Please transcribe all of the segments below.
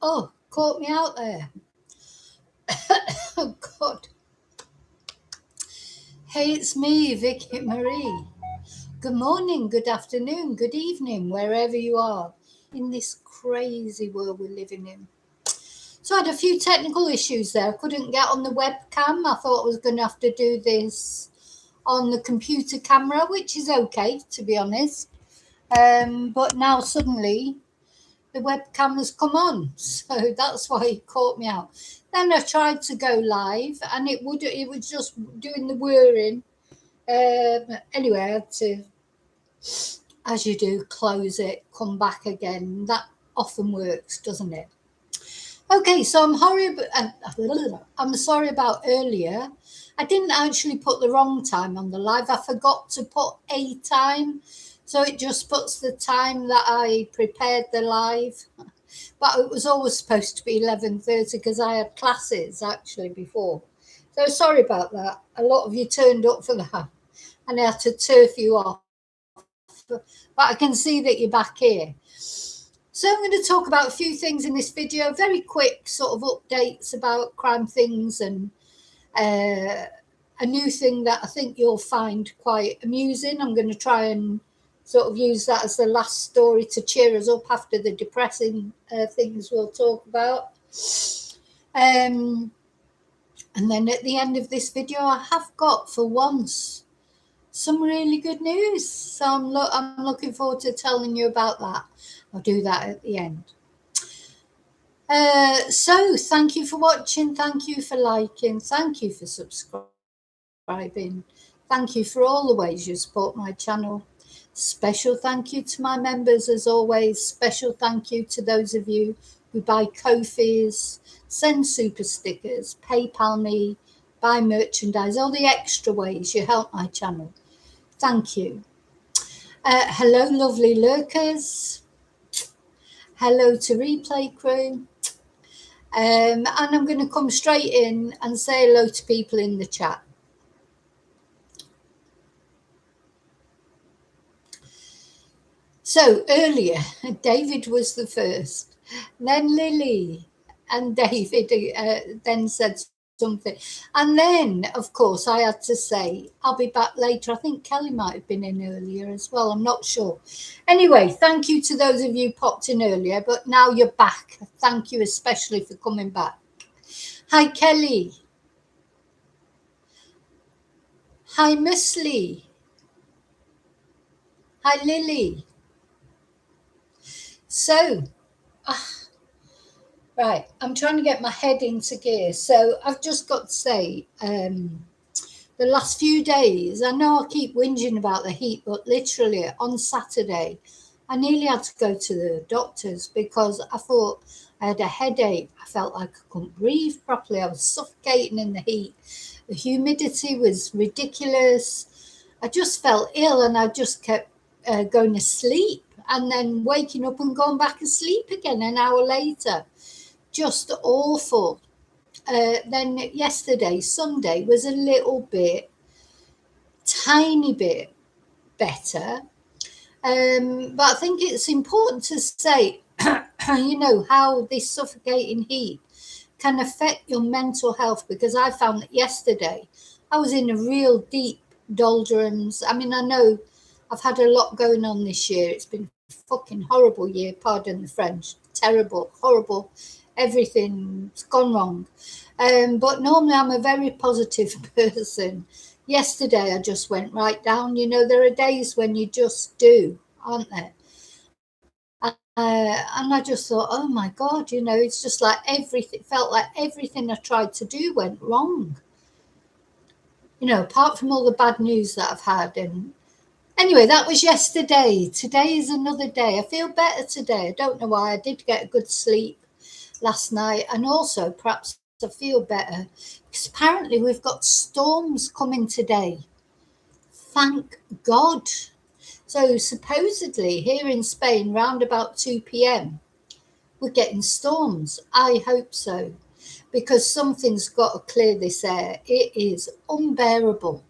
Oh, caught me out there. Oh, God. Hey, it's me, Vicky Marie. Good morning, good afternoon, good evening, wherever you are in this crazy world we're living in. So I had a few technical issues there. I couldn't get on the webcam. I thought I was going to have to do this on the computer camera, which is okay, to be honest. But now suddenly the webcam has come on, so that's why it caught me out. Then I tried to go live, and it was just doing the whirring. Anyway, I had to, as you do, close it, come back again. That often works, doesn't it? Okay, so I'm sorry about earlier. I didn't actually put the wrong time on the live. I forgot to put a time, so it just puts the time that I prepared the live. But it was always supposed to be 11:30 because I had classes actually before. So sorry about that. A lot of you turned up for that, and I had to turf you off. But I can see that you're back here. So I'm going to talk about a few things in this video, very quick sort of updates about crime things and a new thing that I think you'll find quite amusing. I'm going to try and sort of use that as the last story to cheer us up after the depressing things we'll talk about. And then at the end of this video, I have got, for once, some really good news. So I'm looking forward to telling you about that. I'll do that at the end. So thank you for watching. Thank you for liking. Thank you for subscribing. Thank you for all the ways you support my channel. Special thank you to my members as always. Special thank you to those of you who buy Ko-fis, send super stickers, PayPal me, buy merchandise, all the extra ways you help my channel. Thank you. Hello, lovely lurkers. Hello to replay crew. And I'm going to come straight in and say hello to people in the chat. So earlier, David was the first, then Lily, and David then said something. And then, of course, I had to say, I'll be back later. I think Kelly might have been in earlier as well. I'm not sure. Anyway, thank you to those of you popped in earlier, but now you're back. Thank you especially for coming back. Hi, Kelly. Hi, Miss Lee. Hi, Lily. So, right, I'm trying to get my head into gear. So I've just got to say, the last few days, I know I keep whinging about the heat, but literally on Saturday, I nearly had to go to the doctors because I thought I had a headache. I felt like I couldn't breathe properly. I was suffocating in the heat. The humidity was ridiculous. I just felt ill, and I just kept going to sleep and then waking up and going back to sleep again an hour later. Just awful. Then yesterday, Sunday, was a little bit, tiny bit better. But I think it's important to say, how this suffocating heat can affect your mental health, because I found that yesterday I was in a real deep doldrums. I mean, I know I've had a lot going on this year. It's been a fucking horrible year, pardon the French. Terrible, horrible. Everything's gone wrong. But normally I'm a very positive person. Yesterday I just went right down. There are days when you just do, aren't there? And I just thought, oh my God, it's just like felt like everything I tried to do went wrong. Apart from all the bad news that I've had. And anyway, that was yesterday. Today is another day. I feel better today. I don't know why. I did get a good sleep last night, and also perhaps I feel better because apparently we've got storms coming today. Thank God. So supposedly here in Spain, round about 2 p.m, we're getting storms. I hope so, because something's got to clear this air. It is unbearable.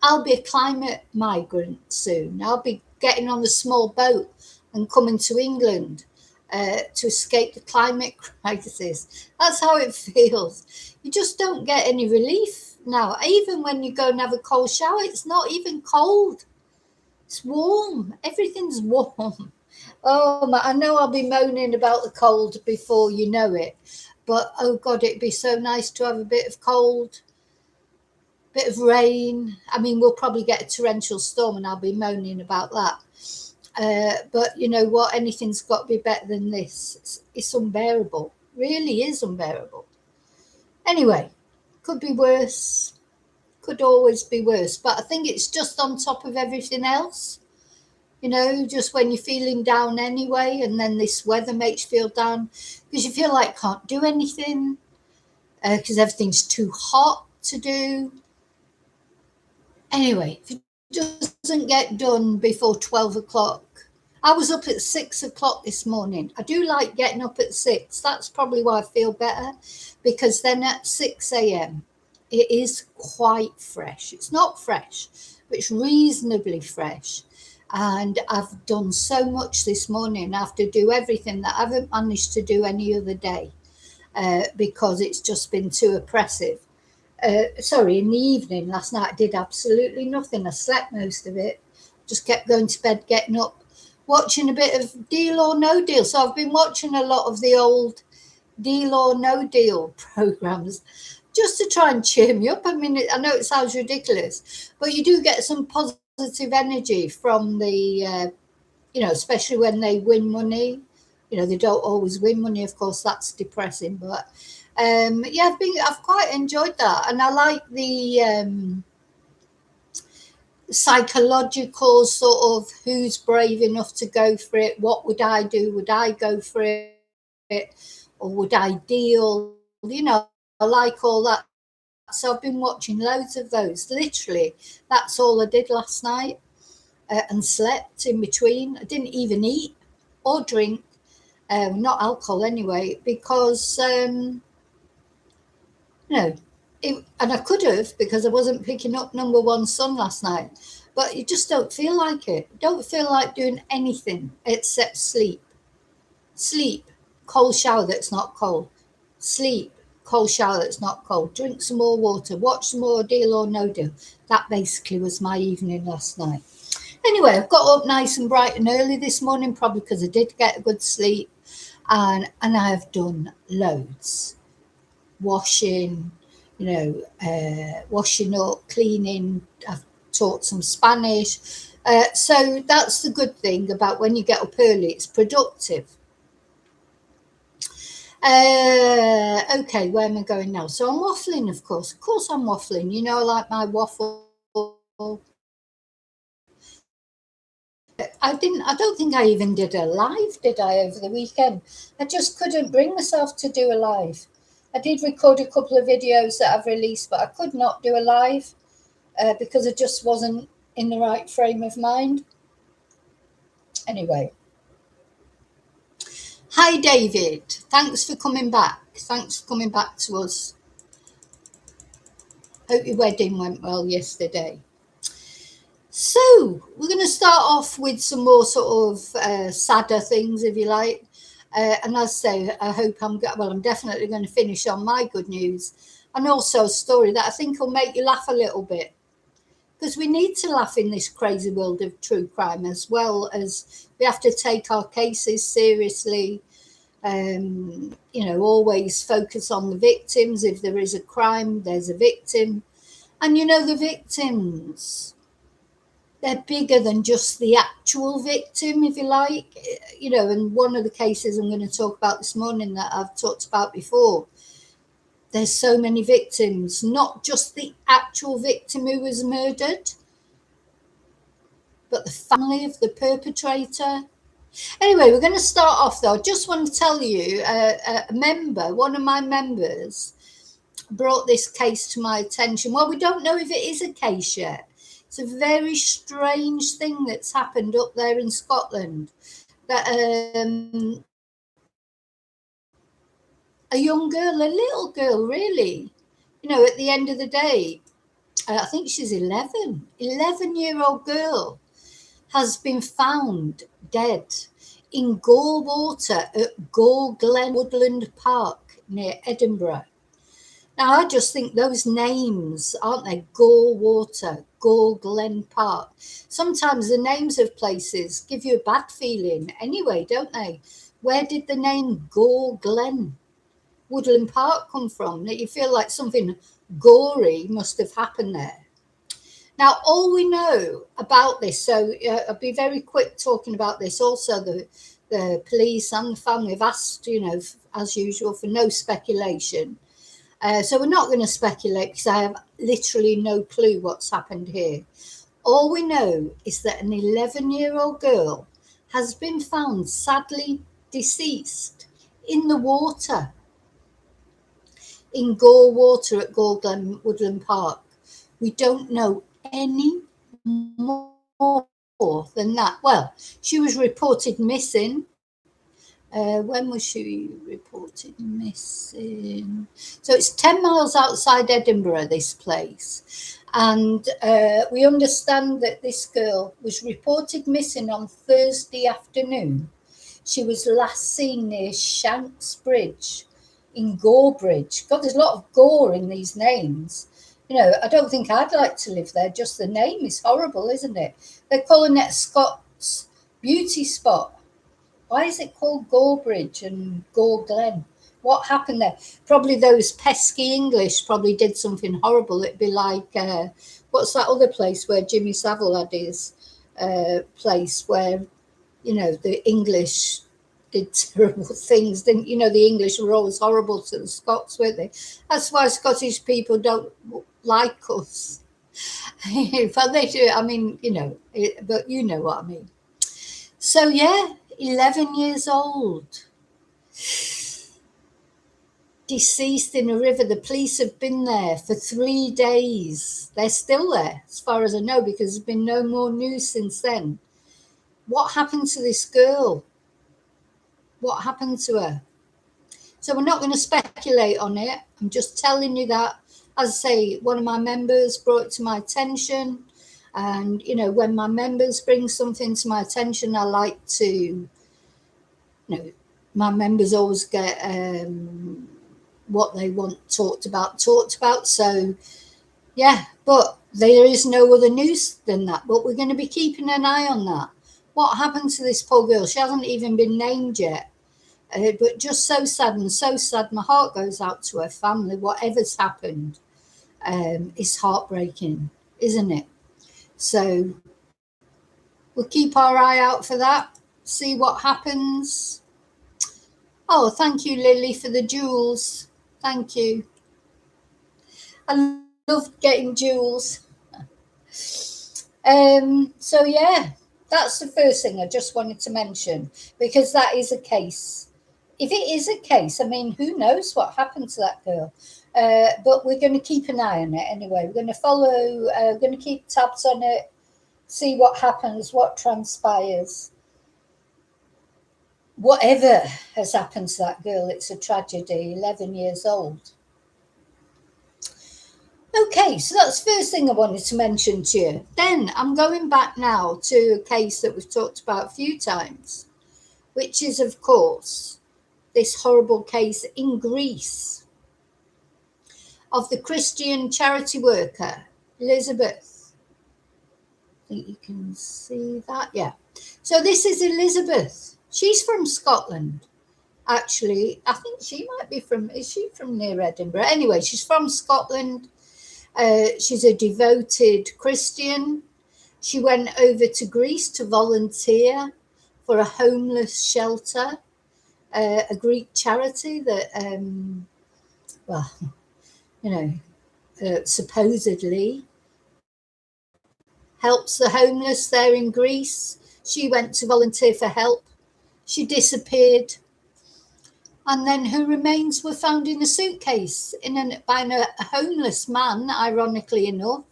I'll be a climate migrant soon. I'll be getting on a small boat and coming to England. to escape the climate crisis. That's how it feels. You just don't get any relief now. Even when you go and have a cold shower, it's not even cold. It's warm. Everything's warm. Oh, I know I'll be moaning about the cold before you know it. But, oh, God, it'd be so nice to have a bit of cold, bit of rain. I mean, we'll probably get a torrential storm and I'll be moaning about that. But you know what? Anything's got to be better than this. It's unbearable. Really is unbearable. Anyway, could be worse. Could always be worse. But I think it's just on top of everything else. You know, just when you're feeling down anyway, and then this weather makes you feel down because you feel like you can't do anything because everything's too hot to do. Anyway, if it doesn't get done before 12 o'clock, I was up at 6 o'clock this morning. I do like getting up at 6. That's probably why I feel better, because then at 6 a.m. it is quite fresh. It's not fresh, but it's reasonably fresh. And I've done so much this morning. I have to do everything that I haven't managed to do any other day because it's just been too oppressive. In the evening last night, I did absolutely nothing. I slept most of it. Just kept going to bed, getting up, watching a bit of Deal or No Deal. So I've been watching a lot of the old Deal or No Deal programs just to try and cheer me up. I mean, I know it sounds ridiculous, but you do get some positive energy from the, especially when they win money. You know, they don't always win money, of course, that's depressing, but I've quite enjoyed that. And I like the psychological sort of who's brave enough to go for it. What would I do? Would I go for it? Or would I deal? You know, I like all that. So I've been watching loads of those. Literally, that's all I did last night and slept in between. I didn't even eat or drink, not alcohol anyway, because, and I could have, because I wasn't picking up number one son last night. But you just don't feel like it. Don't feel like doing anything except sleep. Sleep, cold shower that's not cold. Sleep, cold shower that's not cold. Drink some more water. Watch some more Deal or No Deal. That basically was my evening last night. Anyway, I've got up nice and bright and early this morning, probably because I did get a good sleep. And I have done loads. Washing, washing up, cleaning. I've taught some Spanish. So that's the good thing about when you get up early, it's productive. Okay, where am I going now? So I'm waffling, of course. Of course I'm waffling. You know, I like my waffle. I don't think I even did a live, did I, over the weekend? I just couldn't bring myself to do a live. I did record a couple of videos that I've released, but I could not do a live because I just wasn't in the right frame of mind. Anyway. Hi, David. Thanks for coming back. Thanks for coming back to us. Hope your wedding went well yesterday. So we're going to start off with some more sort of sadder things, if you like. And as I say, I hope I'm definitely going to finish on my good news, and also a story that I think will make you laugh a little bit, because we need to laugh in this crazy world of true crime, as well as we have to take our cases seriously. Always focus on the victims. If there is a crime, there's a victim. And the victims, they're bigger than just the actual victim, if you like. And one of the cases I'm going to talk about this morning that I've talked about before, there's so many victims, not just the actual victim who was murdered, but the family of the perpetrator. Anyway, we're going to start off, though. I just want to tell you, one of my members brought this case to my attention. Well, we don't know if it is a case yet. It's a very strange thing that's happened up there in Scotland. That a young girl, a little girl, really, at the end of the day, I think she's 11-year-old girl, has been found dead in Gore Water at Gore Glen Woodland Park near Edinburgh. Now, I just think those names, aren't they? Gore Water, Gore Glen Park. Sometimes the names of places give you a bad feeling anyway, don't they? Where did the name Gore Glen Woodland Park come from? That you feel like something gory must have happened there. Now, all we know about this, so I'll be very quick talking about this. Also, the police and the family have asked, as usual, for no speculation. So we're not going to speculate because I have literally no clue what's happened here. All we know is that an 11-year-old girl has been found sadly deceased in the water, in Gore Water at Gore Glen Woodland Park. We don't know any more than that. Well, she was reported missing. When was she reported missing? So it's 10 miles outside Edinburgh, this place. And we understand that this girl was reported missing on Thursday afternoon. She was last seen near Shanks Bridge in Gorebridge. God, there's a lot of gore in these names. I don't think I'd like to live there. Just the name is horrible, isn't it? They're calling it a Scots beauty spot. Why is it called Gorebridge and Gore Glen? What happened there? Probably those pesky English probably did something horrible. It'd be like, what's that other place where Jimmy Savile had his place where, the English did terrible things. Didn't the English were always horrible to the Scots, weren't they? That's why Scottish people don't like us. But they do, but you know what I mean. So, 11 years old, deceased in a river. The police have been there for 3 days. They're still there, as far as I know, because there's been no more news since then. What happened to this girl? What happened to her? So we're not going to speculate on it. I'm just telling you that. As I say, one of my members brought it to my attention. And, when my members bring something to my attention, I like to, my members always get what they want talked about. So, but there is no other news than that. But we're going to be keeping an eye on that. What happened to this poor girl? She hasn't even been named yet. But just so sad and so sad. My heart goes out to her family. Whatever's happened is heartbreaking, isn't it? So we'll keep our eye out for that, see what happens. Oh, thank you, Lily, for the jewels. Thank you. I love getting jewels. That's the first thing I just wanted to mention, because that is a case. If it is a case, who knows what happened to that girl? But we're going to keep an eye on it anyway. We're going to follow, going to keep tabs on it, see what happens, what transpires. Whatever has happened to that girl, it's a tragedy, 11 years old. Okay, so that's the first thing I wanted to mention to you. Then I'm going back now to a case that we've talked about a few times, which is, of course, this horrible case in Greece of the Christian charity worker, Elisabeth. I think you can see that. Yeah. So this is Elisabeth. She's from Scotland. Actually, I think she might be is she from near Edinburgh? Anyway, she's from Scotland. She's a devoted Christian. She went over to Greece to volunteer for a homeless shelter, a Greek charity that, supposedly helps the homeless there in Greece. She went to volunteer for help. She disappeared. And then her remains were found in a suitcase by a homeless man, ironically enough,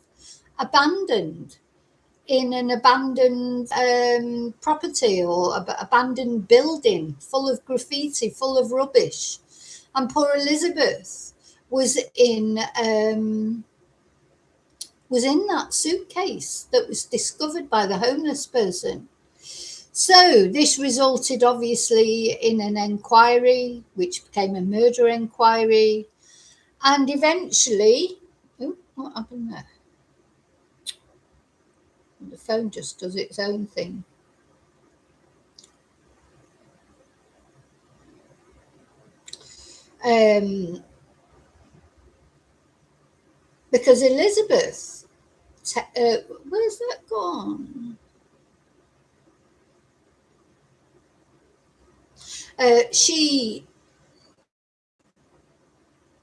abandoned in an abandoned property or abandoned building full of graffiti, full of rubbish. And poor Elisabeth was in that suitcase that was discovered by the homeless person. So this resulted obviously in an inquiry, which became a murder inquiry, and eventually, oh, what happened there? The phone just does its own thing. Because Elisabeth, where's that gone?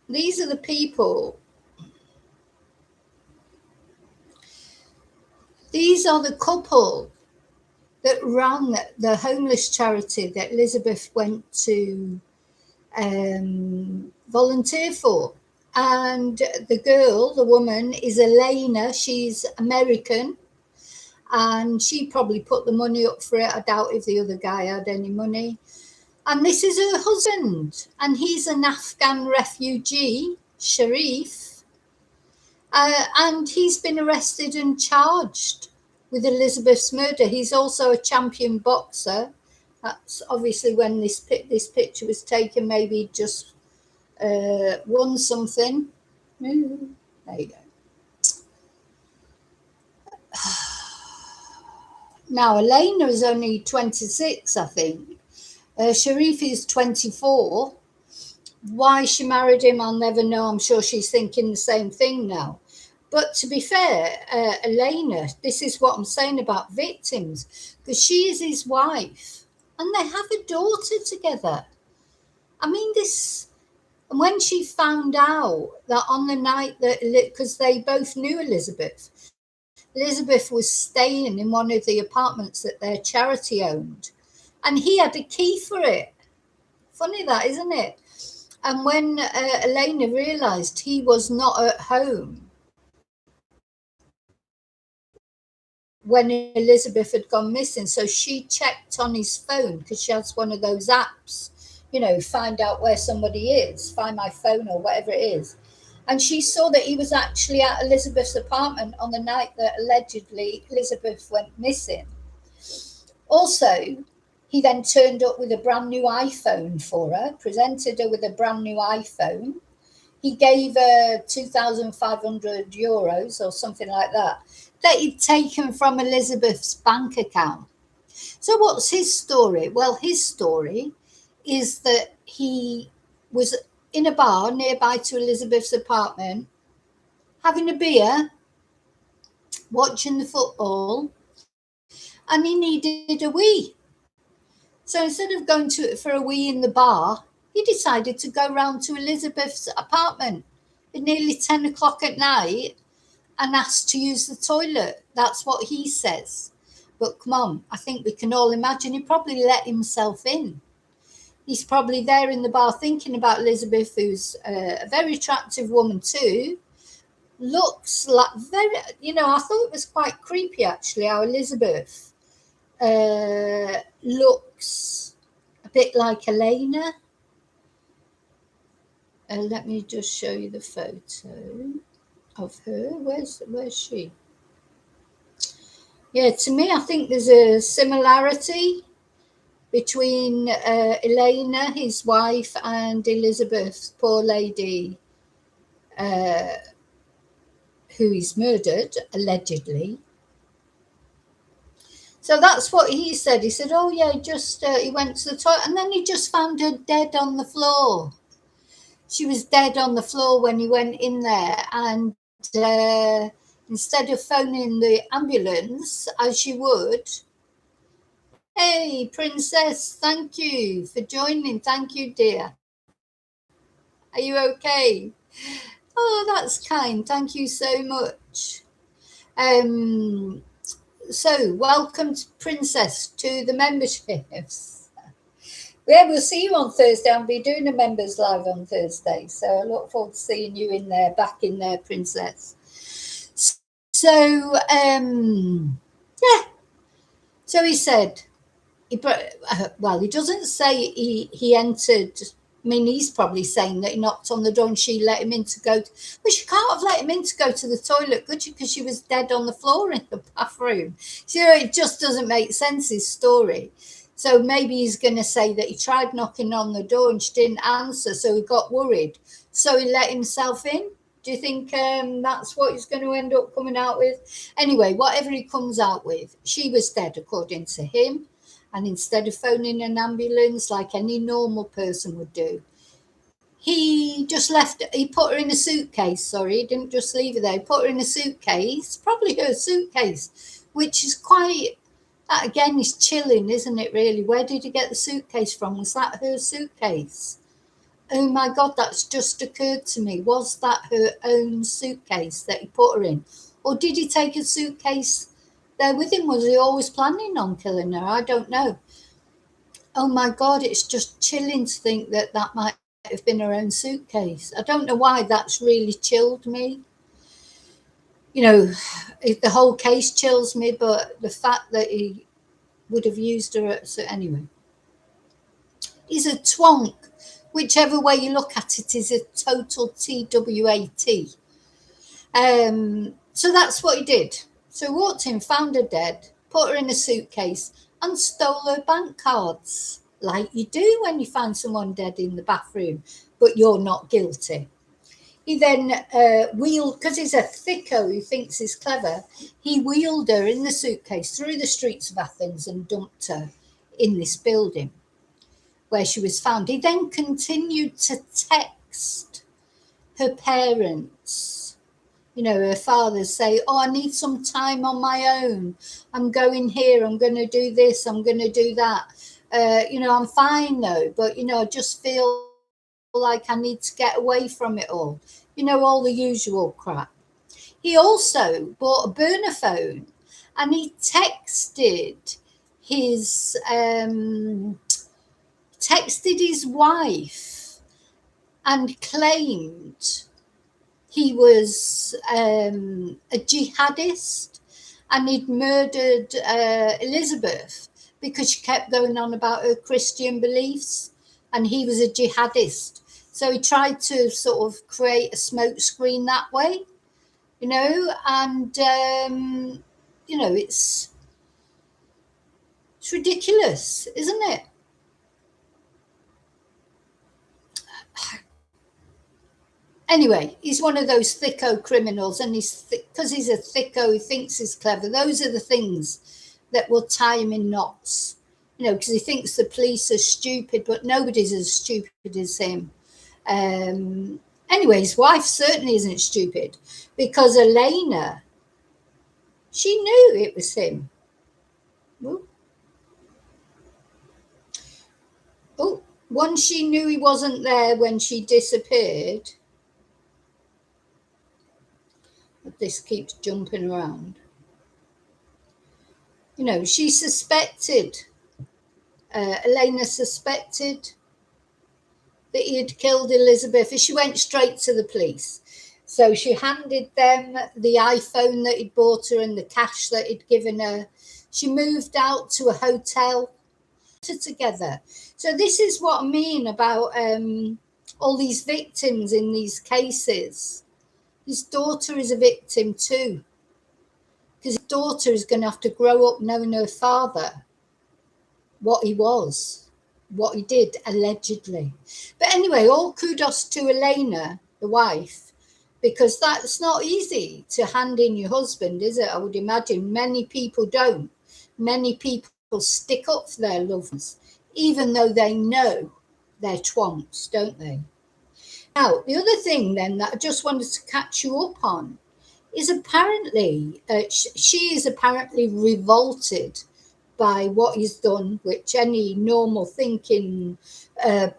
These are the people, these are the couple that ran the homeless charity that Elisabeth went to volunteer for. And the girl, the woman, is Elena. She's American, and she probably put the money up for it. I doubt if the other guy had any money. And this is her husband, and he's an Afghan refugee, Sharif, and he's been arrested and charged with Elisabeth's murder. He's also a champion boxer. That's obviously when this picture was taken, maybe just won something. There you go. Now, Elena is only 26, I think. Sharif is 24. Why she married him, I'll never know. I'm sure she's thinking the same thing now. But to be fair, Elena, this is what I'm saying about victims, because she is his wife and they have a daughter together. I mean, when she found out that on the night that, because they both knew Elisabeth was staying in one of the apartments that their charity owned, and he had a key for it. Funny that, isn't it? And when Elena realised he was not at home when Elisabeth had gone missing, so she checked on his phone, because she has one of those apps, find out where somebody is, find my phone or whatever it is. And she saw that he was actually at Elisabeth's apartment on the night that allegedly Elisabeth went missing. Also, he then turned up with a brand new iPhone for her, presented her with a brand new iPhone. He gave her €2,500 or something like that he'd taken from Elisabeth's bank account. So what's his story? Well, his story is that he was in a bar nearby to Elisabeth's apartment, having a beer, watching the football, and he needed a wee. So instead of going for a wee in the bar, he decided to go round to Elisabeth's apartment at nearly 10 o'clock at night and asked to use the toilet. That's what he says. But come on, I think we can all imagine he probably let himself in. He's probably there in the bar thinking about Elisabeth, who's a very attractive woman too. Looks like very, I thought it was quite creepy actually how Elisabeth looks a bit like Elena. Let me just show you the photo of her. Where's she? Yeah, to me, I think there's a similarity between Elena, his wife, and Elisabeth, poor lady, who is murdered, allegedly. So that's what he said. He said, oh, yeah, he went to the toilet, and then he just found her dead on the floor. She was dead on the floor when he went in there, and instead of phoning the ambulance, as you would, hey, Princess, thank you for joining. Thank you, dear. Are you okay? Oh, that's kind. Thank you so much. So welcome, Princess, to the memberships. Yeah, we'll see you on Thursday. I'll be doing a members live on Thursday. So I look forward to seeing you in there, back in there, Princess. So, yeah. So he said, he doesn't say he entered I mean, he's probably saying that he knocked on the door and she let him in to go. Well, she can't have let him in to go to the toilet, could she? Because she was dead on the floor in the bathroom. So it just doesn't make sense, his story. So maybe he's going to say that he tried knocking on the door and she didn't answer, so he got worried. So he let himself in. Do you think that's what he's going to end up coming out with? Anyway, whatever he comes out with, she was dead, according to him. And instead of phoning an ambulance like any normal person would do, he just he put her in a suitcase. Sorry, he didn't just leave her there. He put her in a suitcase, probably her suitcase, which is quite, that again is chilling, isn't it, really? Where did he get the suitcase from? Was that her suitcase? Oh my God, that's just occurred to me. Was that her own suitcase that he put her in? Or did he take a suitcase there with him? Was he always planning on killing her? I don't know. Oh my God, it's just chilling to think that that might have been her own suitcase. I don't know why that's really chilled me. You know, the whole case chills me, but the fact that he would have used her, so anyway. He's a twonk. Whichever way you look at it, is a total TWAT. So that's what he did. So he walked in, found her dead, put her in a suitcase and stole her bank cards, like you do when you find someone dead in the bathroom, but you're not guilty. He then wheeled, because he's a thicko who thinks he's clever, he wheeled her in the suitcase through the streets of Athens and dumped her in this building where she was found. He then continued to text her parents, you know, her father, say, oh, I need some time on my own. I'm going here. I'm going to do this. I'm going to do that. You know, I'm fine though, but, you know, I just feel like I need to get away from it all. You know, all the usual crap. He also bought a burner phone and he texted his wife and claimed he was a jihadist and he'd murdered Elisabeth because she kept going on about her Christian beliefs and he was a jihadist. So he tried to sort of create a smoke screen that way, you know, and, you know, it's ridiculous, isn't it? Anyway, he's one of those thicko criminals, and because he's a thicko, he thinks he's clever. Those are the things that will tie him in knots, you know, because he thinks the police are stupid, but nobody's as stupid as him. Anyway, his wife certainly isn't stupid, because Elena, she knew it was him. Oh, once she knew he wasn't there when she disappeared. This keeps jumping around. You know, she suspected, Elena suspected that he had killed Elisabeth. She went straight to the police. So she handed them the iPhone that he'd bought her and the cash that he'd given her. She moved out to a hotel together. So this is what I mean about all these victims in these cases. His daughter is a victim too, because his daughter is going to have to grow up knowing her father, what he was, what he did, allegedly. But anyway, all kudos to Elena, the wife, because that's not easy to hand in your husband, is it? I would imagine many people don't. Many people stick up for their loved ones, even though they know they're twonks, don't they? Now, the other thing then that I just wanted to catch you up on is apparently, she is apparently revolted by what he's done, which any normal thinking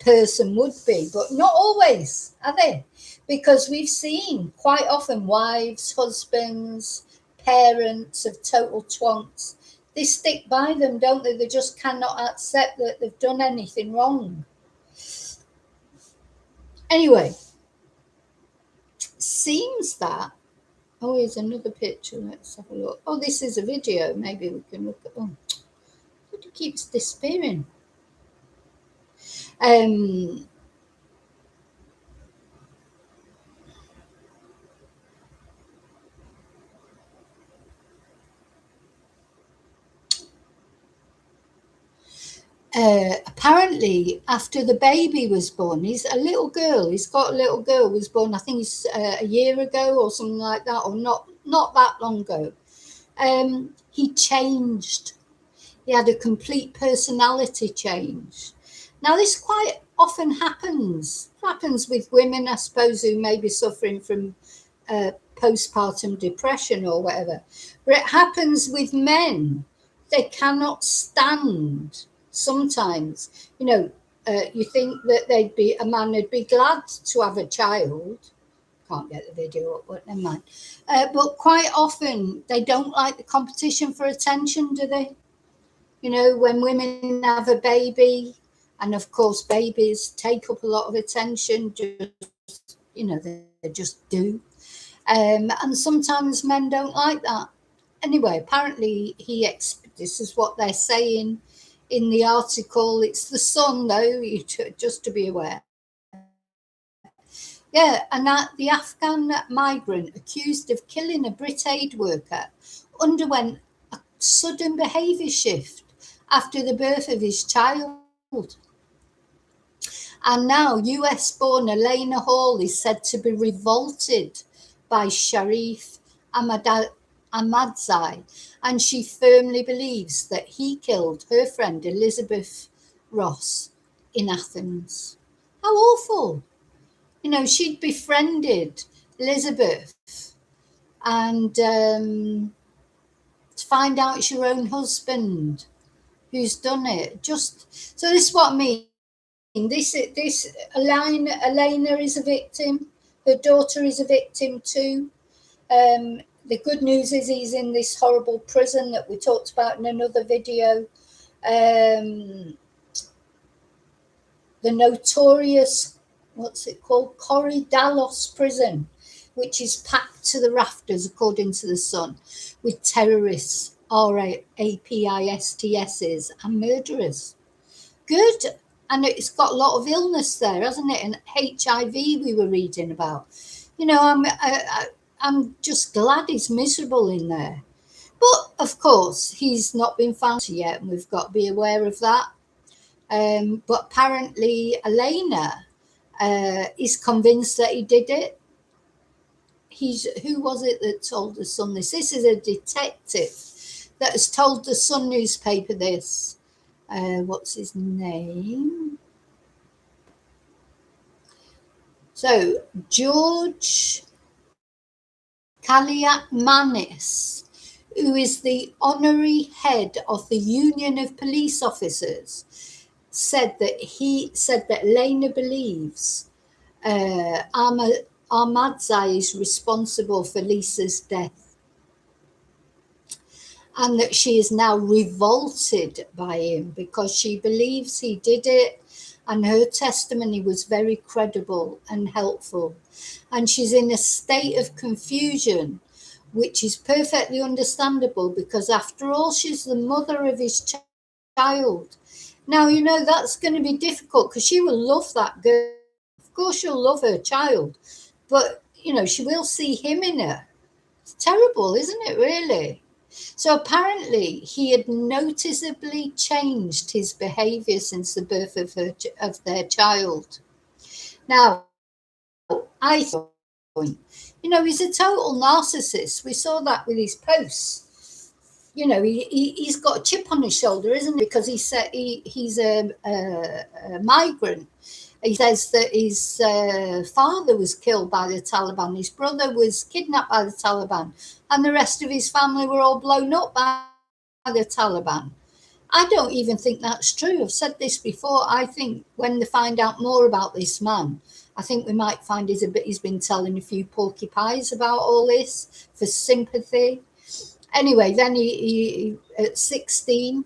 person would be, but not always, are they? Because we've seen quite often wives, husbands, parents of total twonks, they stick by them, don't they? They just cannot accept that they've done anything wrong. Anyway, seems that, oh, here's another picture. Let's have a look. Oh, this is a video. Maybe we can look at, oh, it keeps disappearing. apparently after the baby was born, he's got a little girl was born, I think it's a year ago or something like that, or not that long ago. He changed. He had a complete personality change. Now this quite often happens with women, I suppose, who may be suffering from postpartum depression or whatever, but it happens with men. They cannot stand sometimes, you think that a man would be glad to have a child. Can't get the video up, but never mind. But quite often they don't like the competition for attention, do they? When women have a baby, and of course babies take up a lot of attention, they just do. And sometimes men don't like that. Anyway, apparently this is what they're saying in the article. It's the Sun, though, just to be aware. Yeah, and the Afghan migrant accused of killing a Brit aid worker underwent a sudden behaviour shift after the birth of his child. And now US-born Elena Hall is said to be revolted by Sharif Ahmadzai, and she firmly believes that he killed her friend Elisabeth Ross in Athens. How awful! She'd befriended Elizabeth, and to find out it's your own husband who's done it. Just so this is what I mean. This Elena is a victim. Her daughter is a victim too. The good news is he's in this horrible prison that we talked about in another video. The notorious, what's it called? Korydallos prison, which is packed to the rafters, according to the Sun, with terrorists, RAPISTSs, and murderers. Good. And it's got a lot of illness there, hasn't it? And HIV we were reading about. I'm just glad he's miserable in there. But of course, he's not been found yet, and we've got to be aware of that. But apparently, Elena is convinced that he did it. Who was it that told the Sun this? This is a detective that has told the Sun newspaper this. What's his name? So, George Kaliakmanis, who is the honorary head of the Union of Police Officers, said that Elena believes Ahmadzai is responsible for Lisa's death, and that she is now revolted by him because she believes he did it, and her testimony was very credible and helpful. And she's in a state of confusion, which is perfectly understandable because, after all, she's the mother of his child. Now, that's going to be difficult because she will love that girl. Of course, she'll love her child, but, she will see him in her. It's terrible, isn't it, really? So apparently he had noticeably changed his behaviour since the birth of their child. Now, I thought, he's a total narcissist. We saw that with his posts. He's got a chip on his shoulder, isn't he? Because he said he's a migrant. He says that his father was killed by the Taliban, his brother was kidnapped by the Taliban, and the rest of his family were all blown up by the Taliban. I don't even think that's true. I've said this before. I think when they find out more about this man, I think we might find he's been telling a few porky pies about all this for sympathy. Anyway, then he at 16,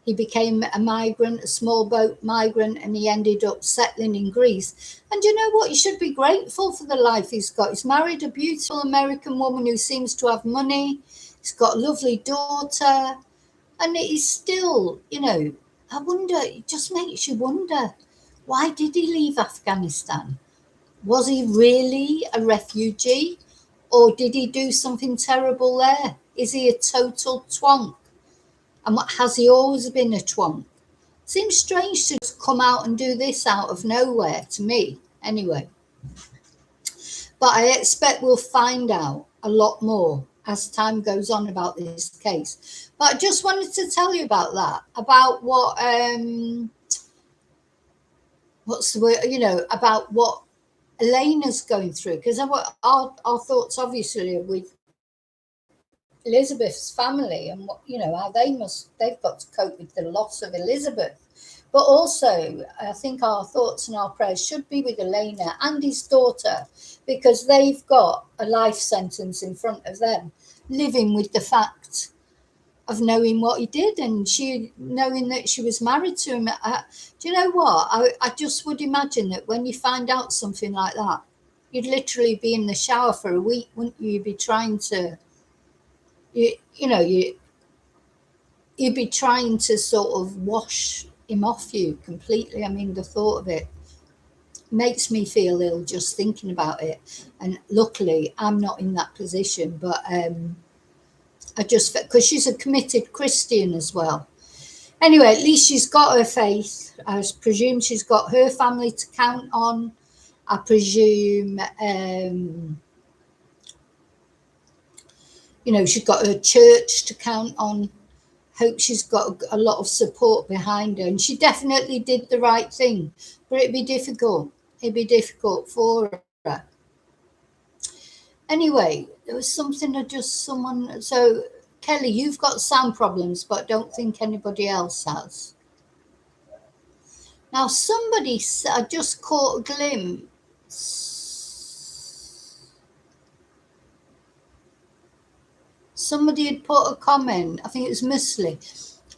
he became a small boat migrant, and he ended up settling in Greece. And you know what? He should be grateful for the life he's got. He's married a beautiful American woman who seems to have money. He's got a lovely daughter. And he's still, I wonder, it just makes you wonder, why did he leave Afghanistan? Was he really a refugee? Or did he do something terrible there? Is he a total twonk? And has he always been a twonk? Seems strange to just come out and do this out of nowhere, to me, anyway. But I expect we'll find out a lot more as time goes on about this case. But I just wanted to tell you about that, about what what's the word, about what Elena's going through, because our thoughts obviously are with Elisabeth's family and what, how they've got to cope with the loss of Elisabeth. But also, I think our thoughts and our prayers should be with Elena and his daughter, because they've got a life sentence in front of them, living with the fact of knowing what he did, and she knowing that she was married to him. Do you know what? I just would imagine that when you find out something like that, you'd literally be in the shower for a week, wouldn't you? You'd be trying to, you'd be trying to sort of wash him off you completely. I mean, the thought of it makes me feel ill just thinking about it. And luckily, I'm not in that position, but I just, because she's a committed Christian as well. Anyway, at least she's got her faith. I presume she's got her family to count on. I presume, she's got her church to count on. Hope she's got a lot of support behind her. And she definitely did the right thing. But it'd be difficult. It'd be difficult for her. Anyway, there was something so Kelly, you've got sound problems, but don't think anybody else has. Now, I just caught a glimpse. Somebody had put a comment, I think it was Musley.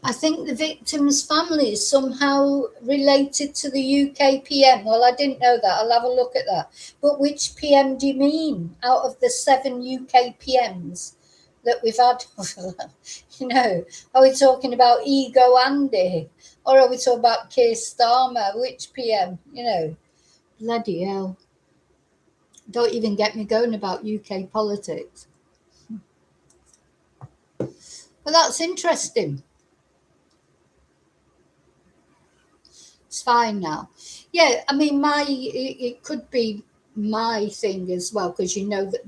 I think the victim's family is somehow related to the UK PM. Well, I didn't know that. I'll have a look at that. But which PM do you mean out of the 7 UK PMs that we've had? Are we talking about Ego Andy? Or are we talking about Keir Starmer? Which PM? Bloody hell. Don't even get me going about UK politics. But that's interesting. It's fine now. Yeah, I mean, it could be my thing as well, because that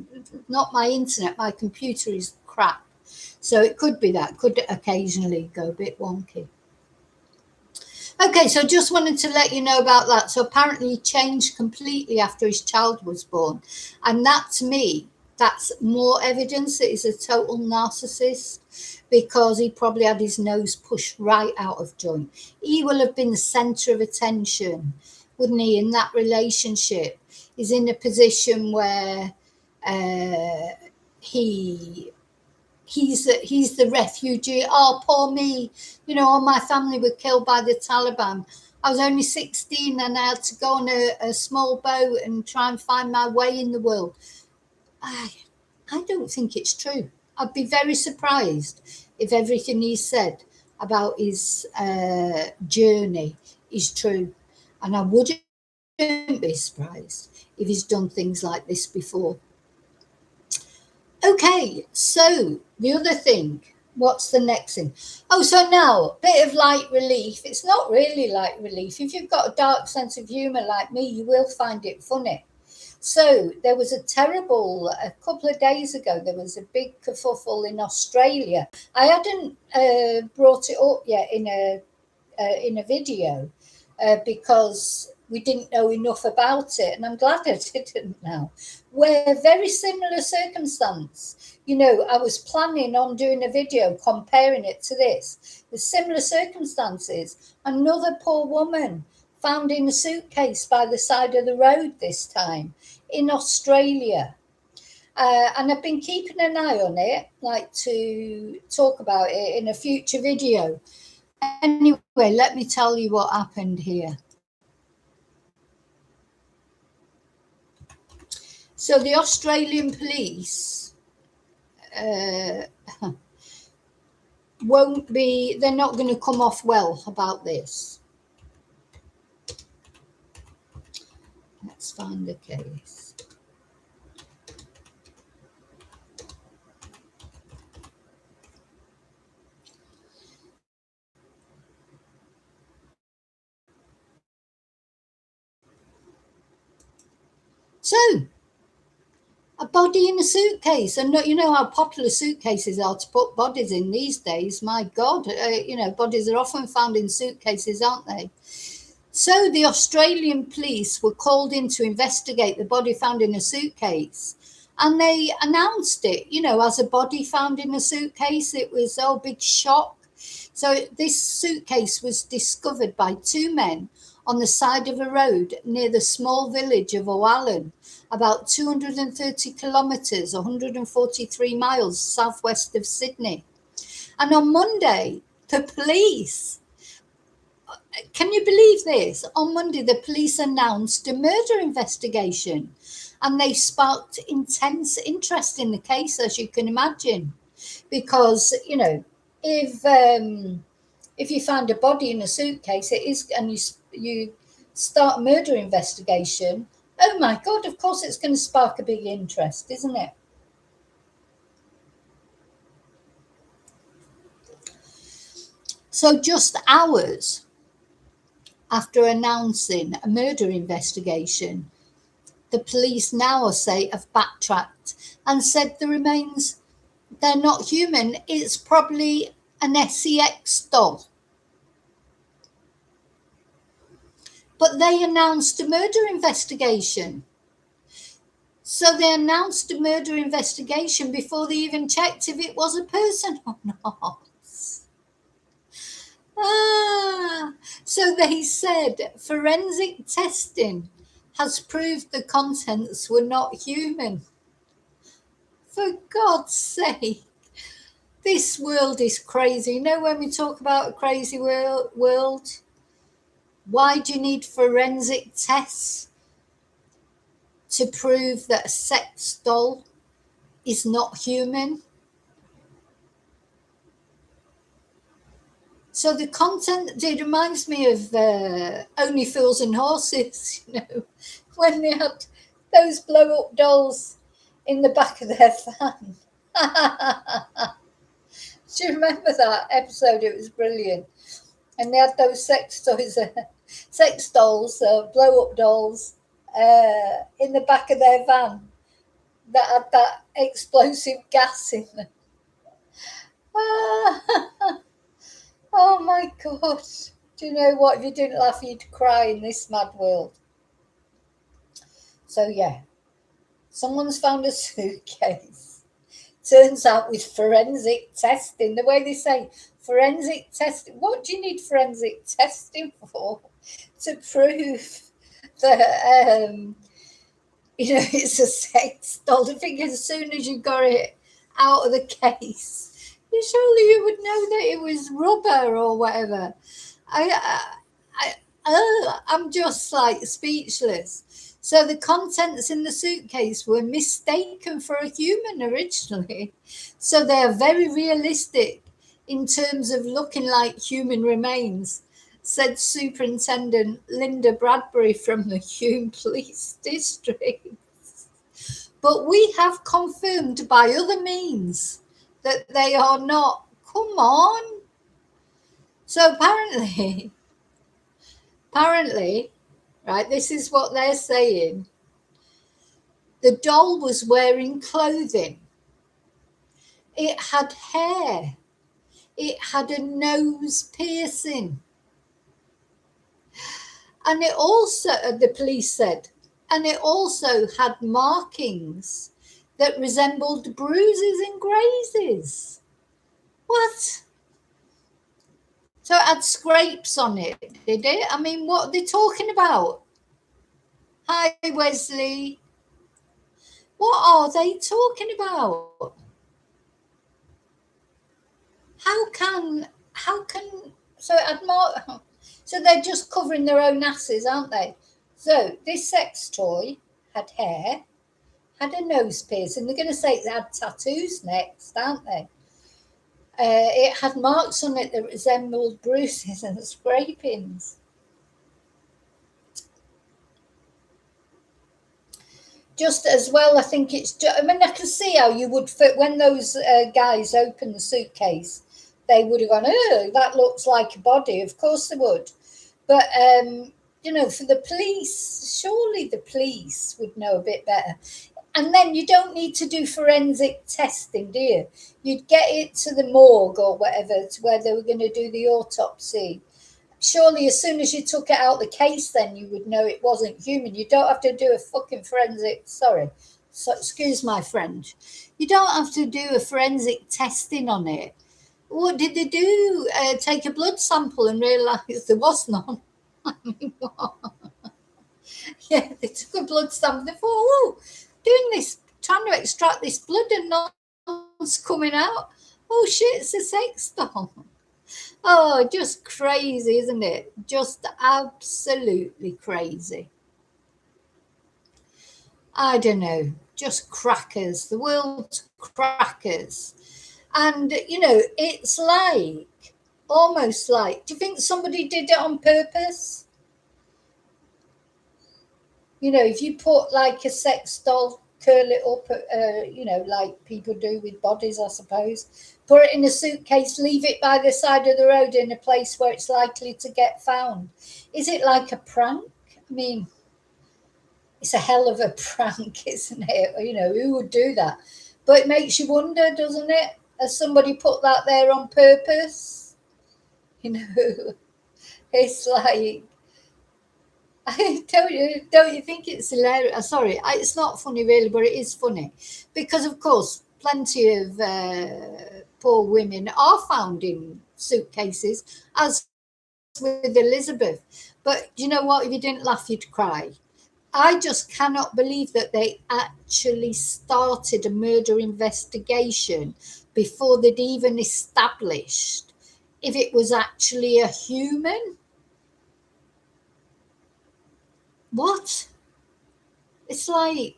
not my internet, my computer is crap. So it could be that, could occasionally go a bit wonky. Okay, so just wanted to let you know about that. So apparently he changed completely after his child was born. And that, to me, that's more evidence that he's a total narcissist, because he probably had his nose pushed right out of joint. He will have been the center of attention, wouldn't he, in that relationship? He's in a position where he's the refugee. Oh, poor me. All my family were killed by the Taliban. I was only 16 and I had to go on a small boat and try and find my way in the world. I don't think it's true. I'd be very surprised if everything he said about his journey is true. And I wouldn't be surprised if he's done things like this before. Okay, so the other thing, what's the next thing? Oh, so now, bit of light relief. It's not really light relief. If you've got a dark sense of humour like me, you will find it funny. So there was a couple of days ago, there was a big kerfuffle in Australia. I hadn't brought it up yet in a video because we didn't know enough about it, and I'm glad I didn't now. Where very similar circumstance, I was planning on doing a video comparing it to this. With similar circumstances, another poor woman found in a suitcase by the side of the road this time in Australia. And I've been keeping an eye on it, like to talk about it in a future video. Anyway, let me tell you what happened here. So the Australian police they're not going to come off well about this. Let's find the case. So, a body in a suitcase, and you know how popular suitcases are to put bodies in these days. My God, bodies are often found in suitcases, aren't they? So the Australian police were called in to investigate the body found in a suitcase, and they announced it, as a body found in a suitcase. It was big shock. So this suitcase was discovered by two men on the side of a road near the small village of O'Allen, about 230 kilometres, 143 miles southwest of Sydney. And on Monday, the police, can you believe this? On Monday, the police announced a murder investigation, and they sparked intense interest in the case, as you can imagine, because, if you find a body in a suitcase, it is, and you start a murder investigation, oh my God, of course it's going to spark a big interest, isn't it? So just hours after announcing a murder investigation, the police now say have backtracked and said the remains, they're not human. It's probably an sex doll. But they announced a murder investigation. So they announced a murder investigation before they even checked if it was a person or not. So they said forensic testing has proved the contents were not human. For God's sake, this world is crazy. When we talk about a crazy world, why do you need forensic tests to prove that a sex doll is not human? So the content, it reminds me of Only Fools and Horses, when they had those blow-up dolls in the back of their van. Do you remember that episode? It was brilliant. And they had those sex dolls, blow-up dolls, in the back of their van that had that explosive gas in them. Oh my God. Do you know what? If you didn't laugh, you'd cry in this mad world. So yeah, someone's found a suitcase. Turns out with forensic testing, the way they say forensic testing, what do you need forensic testing for? To prove that, it's a sex doll. I think as soon as you got it out of the case, surely you would know that it was rubber or whatever. I'm just like speechless. So the contents in the suitcase were mistaken for a human originally. So they are very realistic in terms of looking like human remains, said Superintendent Linda Bradbury from the Hume Police District. But we have confirmed by other means that they are not. Come on. So apparently, right, this is what they're saying. The doll was wearing clothing. It had hair. It had a nose piercing. And it also, the police said, and it also had markings that resembled bruises and grazes. What? So it had scrapes on it, did it? I mean, what are they talking about? Hi, Wesley. What are they talking about? How can, so it had so they're just covering their own asses, aren't they? So this sex toy had hair, had a nose piercing. They're going to say it had tattoos next, aren't they? It had marks on it that resembled bruises and scrapings. Just as well, I think it's. I mean, I can see how you would fit when those guys opened the suitcase. They would have gone, oh, that looks like a body. Of course they would. But for the police, surely the police would know a bit better. And then you don't need to do forensic testing, do you? You'd get it to the morgue or whatever, to where they were going to do the autopsy. Surely as soon as you took it out the case, then you would know it wasn't human. You don't have to do a fucking forensic, so excuse my French. You don't have to do a forensic testing on it. What did they do? Take a blood sample and realise there was none? I mean, what? Yeah, they took a blood sample. They thought, oh, doing this, trying to extract this blood and none's coming out. Oh shit, it's a sex doll. Oh, just crazy, isn't it? Just absolutely crazy. I don't know, just crackers. The world's crackers. And, it's like, almost like, do you think somebody did it on purpose? If you put like a sex doll, curl it up, like people do with bodies, I suppose, put it in a suitcase, leave it by the side of the road in a place where it's likely to get found. Is it like a prank? I mean, it's a hell of a prank, isn't it? Who would do that? But it makes you wonder, doesn't it? Has somebody put that there on purpose? It's like, don't you think it's hilarious? Sorry, it's not funny really, but it is funny because, of course, plenty of poor women are found in suitcases, as with Elisabeth. But you know what? If you didn't laugh, you'd cry. I just cannot believe that they actually started a murder investigation before they'd even established if it was actually a human. What? It's like,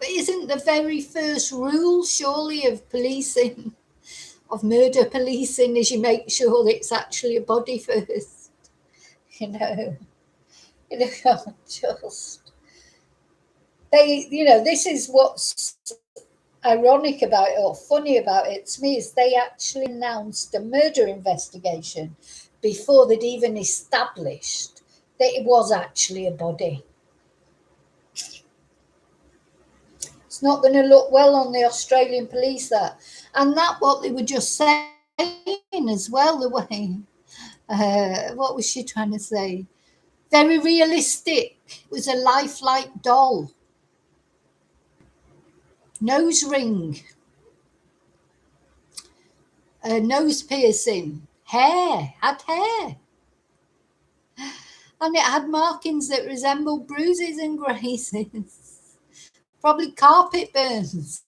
isn't the very first rule, surely, of policing, of murder policing, is you make sure that it's actually a body first? Just this is what's ironic about it, or funny about it to me, is they actually announced a murder investigation before they'd even established that it was actually a body. It's not going to look well on the Australian police, that. And that what they were just saying as well, the way, what was she trying to say? Very realistic. It was a lifelike doll. Nose ring. Nose piercing. Had hair. And it had markings that resembled bruises and grazes. Probably carpet burns.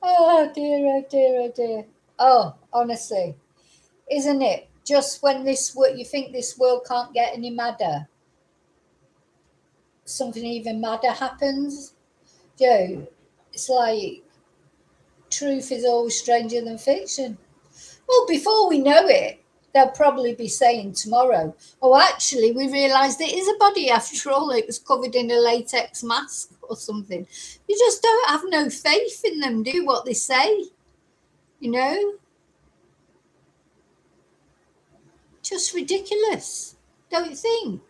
Oh dear, oh dear, oh dear. Oh, honestly, isn't it? Just when you think this world can't get any madder, something even madder happens. Joe, it's like truth is always stranger than fiction. Well, before we know it, they'll probably be saying tomorrow, oh, actually, we realised it is a body after all. It was covered in a latex mask or something. You just don't have no faith in them, do what they say, Just ridiculous, don't you think?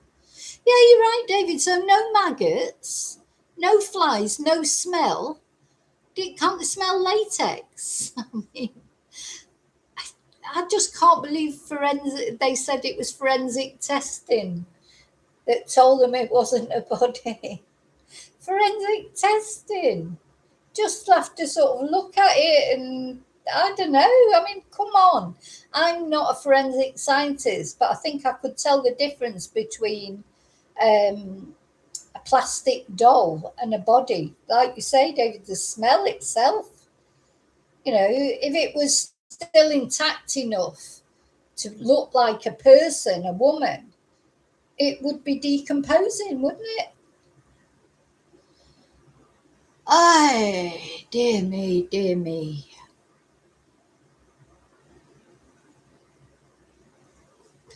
Yeah, you're right, David. So no maggots, no flies, no smell. Can't they smell latex? I mean, I just can't believe they said it was forensic testing that told them it wasn't a body. Forensic testing. Just have to sort of look at it and I don't know. I mean, come on. I'm not a forensic scientist, but I think I could tell the difference between a plastic doll and a body. Like you say, David, the smell itself. If it was still intact enough to look like a person, a woman, it would be decomposing, wouldn't it? Ay, dear me, dear me.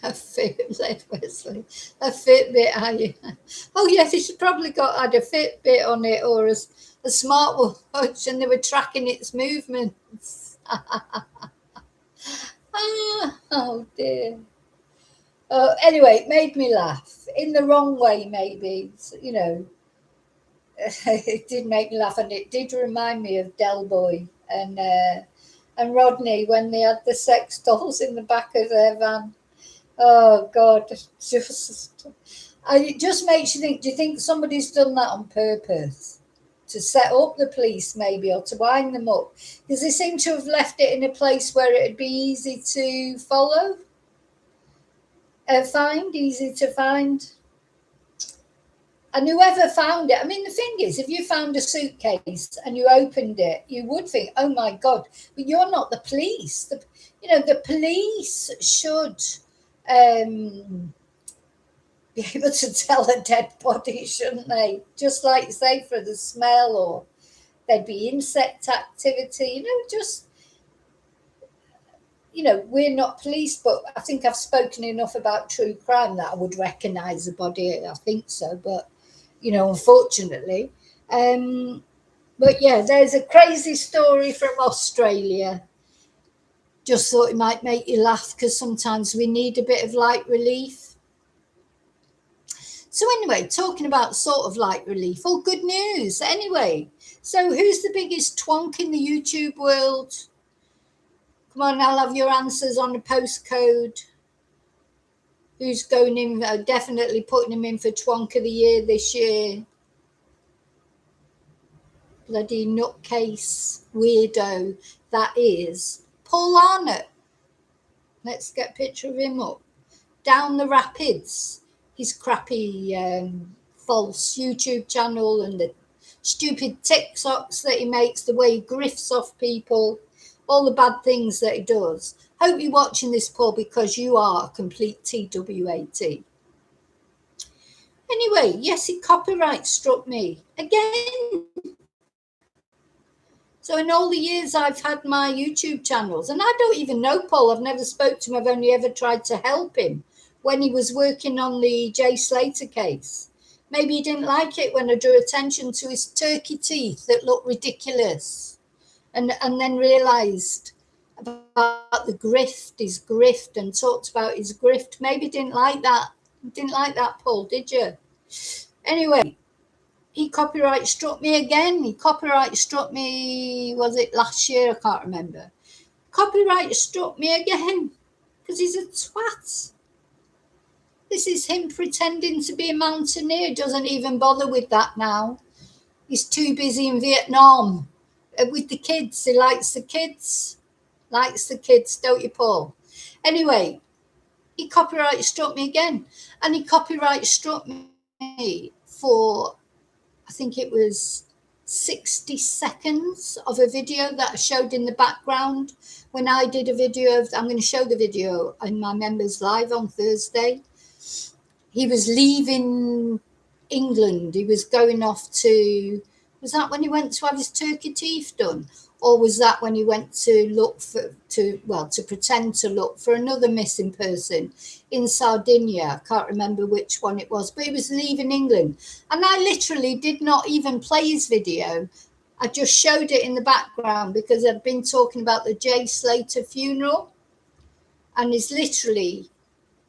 A Fitbit, Wesley. A Fitbit, are you? Oh, yes, it's probably had a Fitbit on it or a smartwatch, and they were tracking its movements. Oh, dear. Anyway, it made me laugh in the wrong way, maybe. You know, it did make me laugh, and it did remind me of Del Boy and Rodney when they had the sex dolls in the back of their van. Oh God, it just makes you think. Do you think somebody's done that on purpose to set up the police, maybe, or to wind them up? Because they seem to have left it in a place where it'd be easy to follow, easy to find. And whoever found it, I mean, the thing is, if you found a suitcase and you opened it, you would think, oh my God, but you're not the police. The police should be able to tell a dead body, shouldn't they? Just like, say, for the smell, or there'd be insect activity, we're not police, but I think I've spoken enough about true crime that I would recognise the body. I think so, but unfortunately. But yeah, there's a crazy story from Australia. Just thought it might make you laugh, because sometimes we need a bit of light relief. So anyway, talking about sort of light relief, good news. Anyway, so who's the biggest twonk in the YouTube world? Come on, I'll have your answers on the postcode. Who's going in, definitely putting him in for Twonk of the Year this year? Bloody nutcase weirdo that is Paul Arnott. Let's get a picture of him up. Down the Rapids, his crappy false YouTube channel and the stupid TikToks that he makes, the way he grifts off people, all the bad things that he does. Hope you're watching this, Paul, because you are a complete TWAT. Anyway, yes, he copyright struck me again. So in all the years I've had my YouTube channels, and I don't even know Paul, I've never spoke to him, I've only ever tried to help him when he was working on the Jay Slater case. Maybe he didn't like it when I drew attention to his turkey teeth that looked ridiculous, and then realised about his grift, and talked about his grift. Maybe didn't like that. Didn't like that, Paul, did you? Anyway, he copyright struck me again. He copyright struck me, was it last year? I can't remember. Copyright struck me again because he's a twat. This is him pretending to be a mountaineer. Doesn't even bother with that now. He's too busy in Vietnam with the kids. He likes the kids. Likes the kids, don't you, Paul? Anyway, he copyright struck me again. And he copyright struck me for, I think it was 60 seconds of a video that I showed in the background when I did a video of, I'm going to show the video in my members live on Thursday. He was leaving England. He was going off to, was that when he went to have his turkey teeth done? Or was that when he went to look for, to pretend to look for another missing person in Sardinia? I can't remember which one it was, but he was leaving England. And I literally did not even play his video. I just showed it in the background because I've been talking about the Jay Slater funeral. And it's literally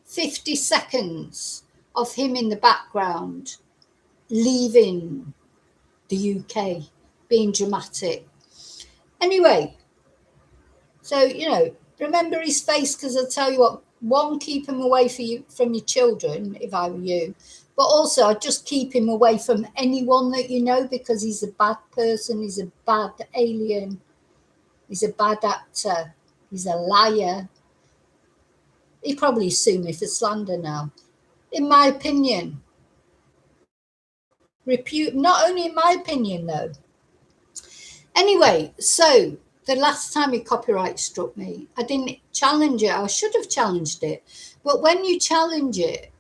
50 seconds of him in the background leaving the UK, being dramatic. Anyway, so, remember his face, because I'll tell you what, one, keep him away from your children, if I were you, but also I'd just keep him away from anyone that you know, because he's a bad person, he's a bad alien, he's a bad actor, he's a liar. He'd probably sue me for slander now, in my opinion. Not only in my opinion, though. Anyway, so the last time he copyright struck me, I didn't challenge it. I should have challenged it. But when you challenge it,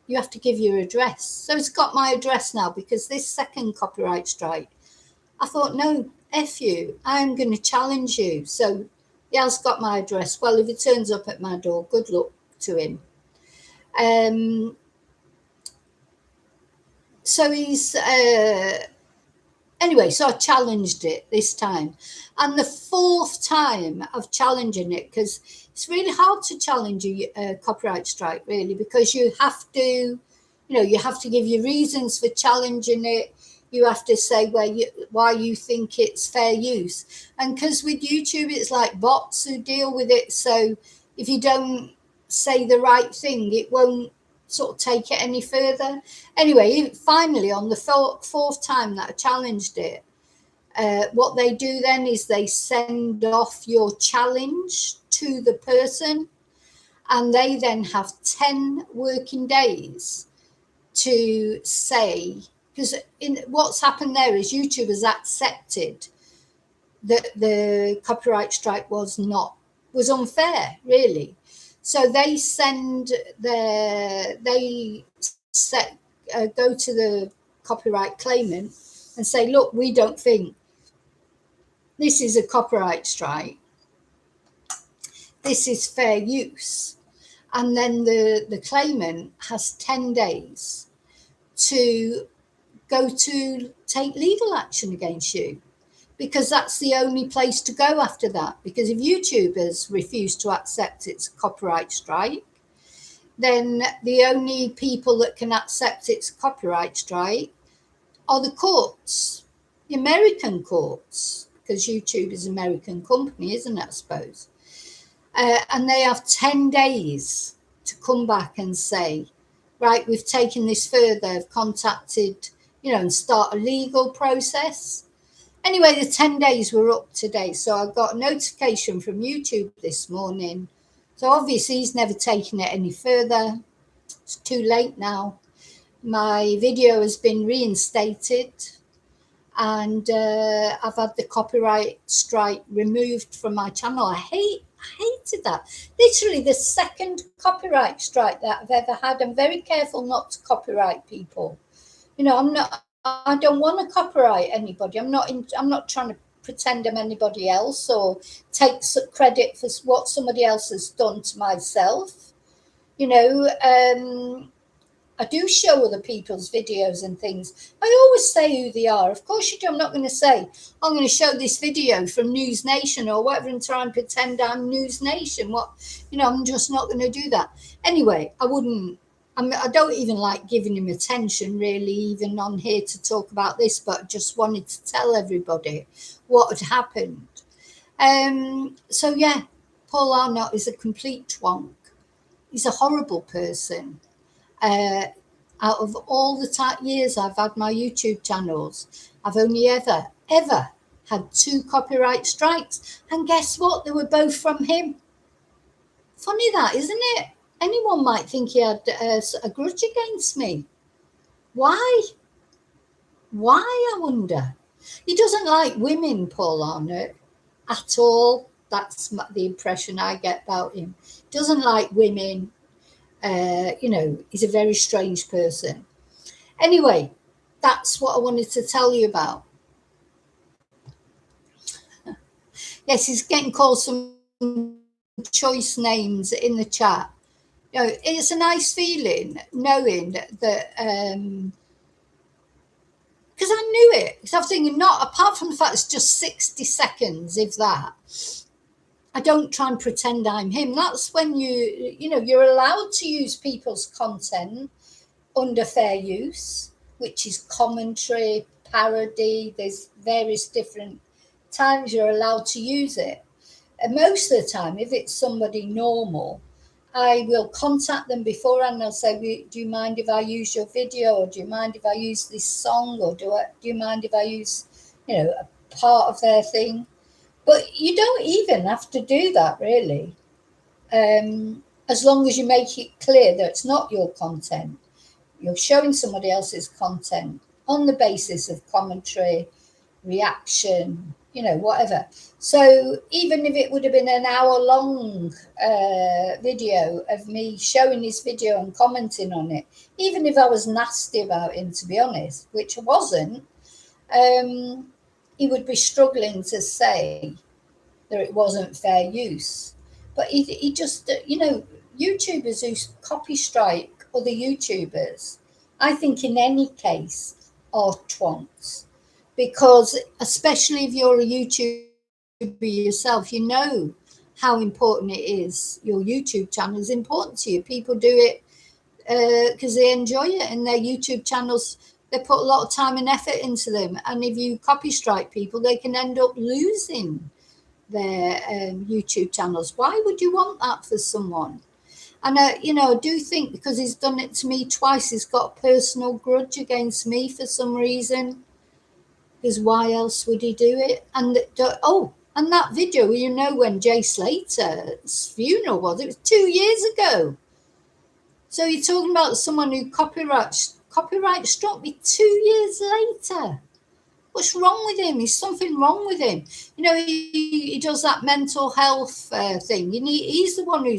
you have to give your address. So it's got my address now, because this second copyright strike, I thought, no, F you, I'm going to challenge you. So he has got my address. Well, if he turns up at my door, good luck to him. So he's... Anyway, so I challenged it this time. And the fourth time of challenging it, because it's really hard to challenge a copyright strike, really, because you have to, you have to give your reasons for challenging it. You have to say why you think it's fair use. And because with YouTube, it's like bots who deal with it. So if you don't say the right thing, it won't sort of take it any further. Anyway, finally, on the fourth time that I challenged it, what they do then is they send off your challenge to the person, and they then have 10 working days to say, because what's happened there is YouTube has accepted that the copyright strike was unfair, really. So they go to the copyright claimant and say, look, we don't think this is a copyright strike. This is fair use. And then the claimant has 10 days to go to take legal action against you, because that's the only place to go after that. Because if YouTube has refused to accept its copyright strike, then the only people that can accept its copyright strike are the courts, the American courts, because YouTube is an American company, isn't it, I suppose? And they have 10 days to come back and say, right, we've taken this further, have contacted, and start a legal process. Anyway, the 10 days were up today. So I got a notification from YouTube this morning. So obviously he's never taken it any further. It's too late now. My video has been reinstated, and I've had the copyright strike removed from my channel. I hated that. Literally the second copyright strike that I've ever had. I'm very careful not to copyright people. I don't want to copyright anybody. I'm not trying to pretend I'm anybody else or take credit for what somebody else has done to myself. I do show other people's videos and things. I always say who they are. Of course you do. I'm not going to say, I'm going to show this video from News Nation or whatever and try and pretend I'm News Nation. I'm just not going to do that. Anyway, I don't even like giving him attention, really, even on here to talk about this, but I just wanted to tell everybody what had happened. So, yeah, Paul Arnott is a complete twonk. He's a horrible person. Out of all the years I've had my YouTube channels, I've only ever had 2 copyright strikes. And guess what? They were both from him. Funny that, isn't it? Anyone might think he had a grudge against me. Why? Why, I wonder? He doesn't like women, Paul Arnott, at all. That's the impression I get about him. Doesn't like women. He's a very strange person. Anyway, that's what I wanted to tell you about. Yes, he's getting called some choice names in the chat. It's a nice feeling knowing that, because I knew it. Because I was thinking, apart from the fact it's just 60 seconds, if that, I don't try and pretend I'm him. That's when you're allowed to use people's content under fair use, which is commentary, parody. There's various different times you're allowed to use it. And most of the time, if it's somebody normal, I will contact them beforehand and I'll say, do you mind if I use your video? Or do you mind if I use this song? Or do you mind if I use, a part of their thing? But you don't even have to do that, really, as long as you make it clear that it's not your content. You're showing somebody else's content on the basis of commentary, reaction, whatever. So even if it would have been an hour-long video of me showing his video and commenting on it, even if I was nasty about him, to be honest, which I wasn't, he would be struggling to say that it wasn't fair use. But he just, YouTubers who copy strike other YouTubers, I think in any case, are twonks. because especially if you're a YouTuber yourself, you know how important it is. Your YouTube channel is important to you. People do it because they enjoy it, and their YouTube channels, they put a lot of time and effort into them. And if you copy strike people, they can end up losing their YouTube channels. Why would you want that for someone? And I do think because he's done it to me twice, he's got a personal grudge against me for some reason. Because why else would he do it? And and that video, when Jay Slater's funeral was, it was 2 years ago. So you're talking about someone who copyright struck me 2 years later. What's wrong with him? Is something wrong with him? He does that mental health thing. He's the one who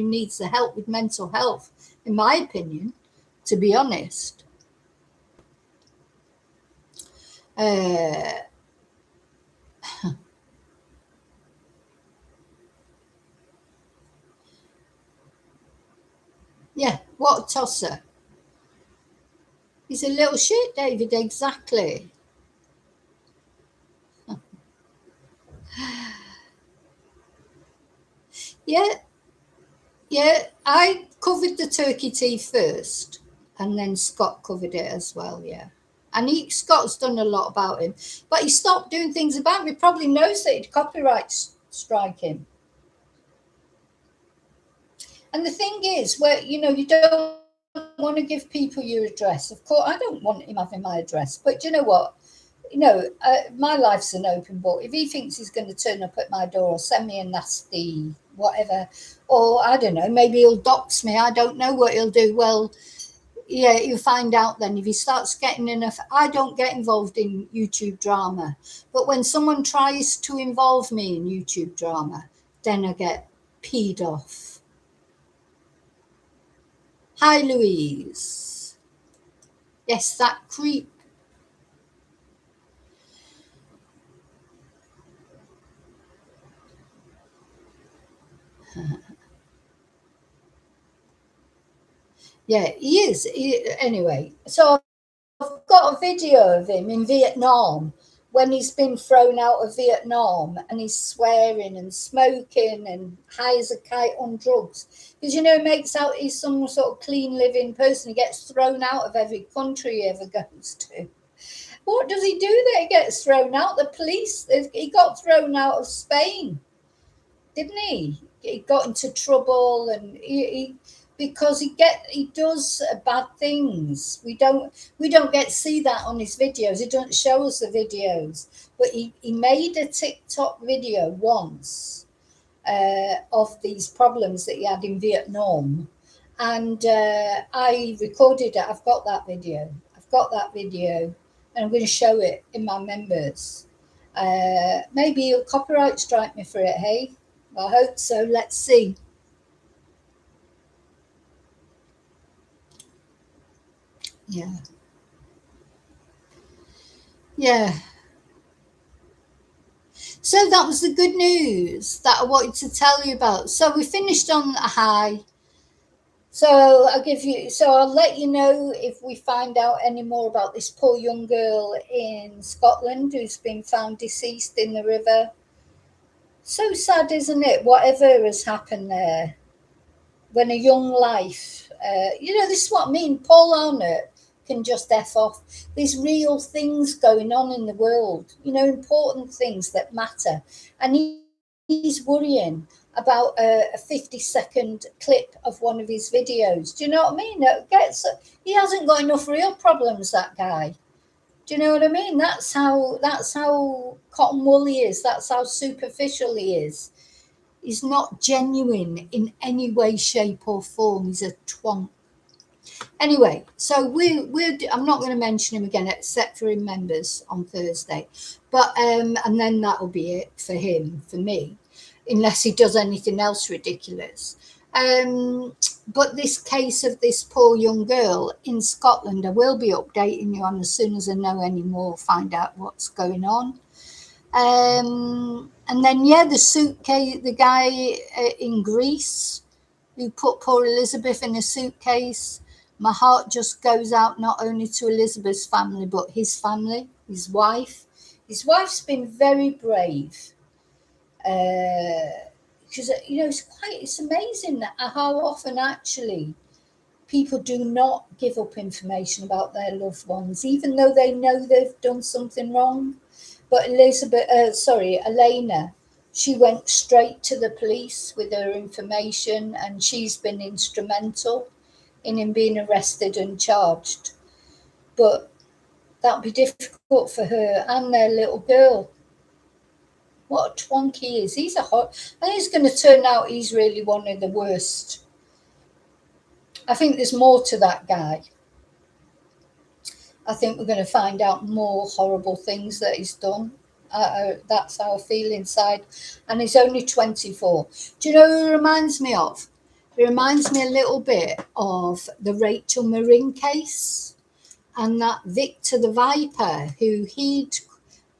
needs the help with mental health, in my opinion, to be honest. Yeah, what a tosser. He's a little shit, David, exactly. Yeah, I covered the turkey tea first, and then Scott covered it as well, yeah. And Scott's done a lot about him, but he stopped doing things about him. He probably knows that he'd copyright strike him. And the thing is, you don't want to give people your address. Of course, I don't want him having my address, but you know what? My life's an open book. If he thinks he's going to turn up at my door or send me a nasty whatever, or I don't know, maybe he'll dox me. I don't know what he'll do. Well, yeah, you'll find out then. If he starts getting enough, I don't get involved in YouTube drama. But when someone tries to involve me in YouTube drama, then I get peed off. Hi, Louise. Yes, that creep. Yeah, he is. Anyway, so I've got a video of him in Vietnam when he's been thrown out of Vietnam, and he's swearing and smoking and high as a kite on drugs. Because, makes out he's some sort of clean living person. He gets thrown out of every country he ever goes to. What does he do that he gets thrown out? The police, he got thrown out of Spain, didn't he? He got into trouble, and because he does bad things. We don't get to see that on his videos. He doesn't show us the videos, but he made a TikTok video once of these problems that he had in Vietnam, and I recorded it. I've got that video, and I'm going to show it in my members. Maybe he'll copyright strike me for it. Hey, I hope so. Let's see. Yeah. So that was the good news that I wanted to tell you about. So we finished on a high. So I'll let you know if we find out any more about this poor young girl in Scotland who's been found deceased in the river. So sad, isn't it? Whatever has happened there. When a young life, this is what I mean. Paul Arnott can just F off. There's real things going on in the world, important things that matter. And he's worrying about a 50-second clip of one of his videos. Do you know what I mean? He hasn't got enough real problems, that guy. Do you know what I mean? That's how cotton wool he is. That's how superficial he is. He's not genuine in any way, shape, or form. He's a twonk. Anyway, so I'm not going to mention him again except for in members on Thursday, but and then that'll be it for him, for me, unless he does anything else ridiculous. But this case of this poor young girl in Scotland, I will be updating you on as soon as I know any more, find out what's going on. And then, the suitcase, the guy in Greece who put poor Elisabeth in a suitcase My heart just goes out not only to Elisabeth's family, but his family, his wife. His wife's been very brave. Because, it's amazing that how often actually people do not give up information about their loved ones, even though they know they've done something wrong. But Elena, she went straight to the police with her information, and she's been instrumental in him being arrested and charged. But that'd be difficult for her and their little girl. What a twonk he is. He's I think it's going to turn out he's really one of the worst. I think there's more to that guy. I think we're going to find out more horrible things that he's done. That's how I feel inside. And he's only 24. Do you know who he reminds me of? It reminds me a little bit of the Rachel Marin case and that Victor the Viper, who he'd